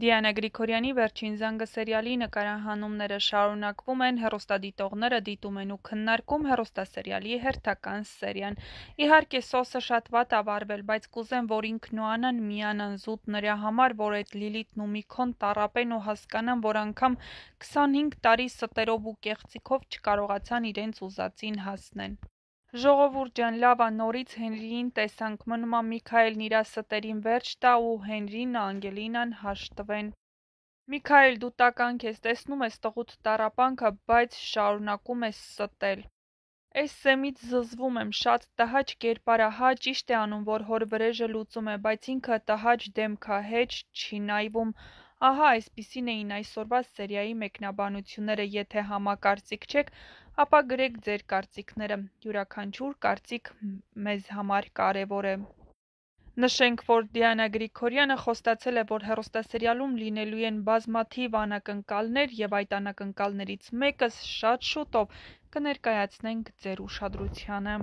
Դիանա Գրիգորյանի «Վերջին զանգը» սերիալի նկարահանումները շարունակվում են, հեռուստադիտողները դիտում են ու քննարկում հեռուստասերիալի հերթական սերիան։ Իհարկե, սոսը շատ վատ ա վարվել, բայց կուզեմ, որ ինքն ու Անան միանան զուտ նրա համար, որ էդ Լիլիթն ու Միքոն տառապեն ու հասկանան, որ անգամ 25 տարի ստերով ու կեղծիքով չկարողացան իրենց ուզածին հասնեն։ Ժողովուրդ ջան, լավ ա, նորից Հենրիին տեսանք, մնում ա Միքայելն իրա ստերին վերջ տա ու Հենրին, Անգելինան հաշտվեն։ Միքայել, դու տականք ես, տեսնում ես տղուդ տառապանքը, բայց շարունակում ես ստել։ Էս սեմից զզվում եմ, շատ տհաճ կերպար ա, հա, ճիշտ է անում, որ հոր վրեժը լուծում է, բայց ինքը տհաճ դեմք ա, հեչ չի նայվում։ Ահա այսպիսին էին այսօրվա սերիայի մեկնաբանությունները, եթե համակարծիք չեք, ապա գրեք ձեր կարծիքները, յուրաքանչյուր կարծիք մեզ համար կարևոր է։ Նշենք, որ Դիանա Գրիգորյանը խոստացել է, որ հեռուստասերիալում լինելու են բազմաթիվ անակնկալներ և այդ անակնկալներից մեկը շատ շուտով կներկայացնենք ձեր ուշադրությանը։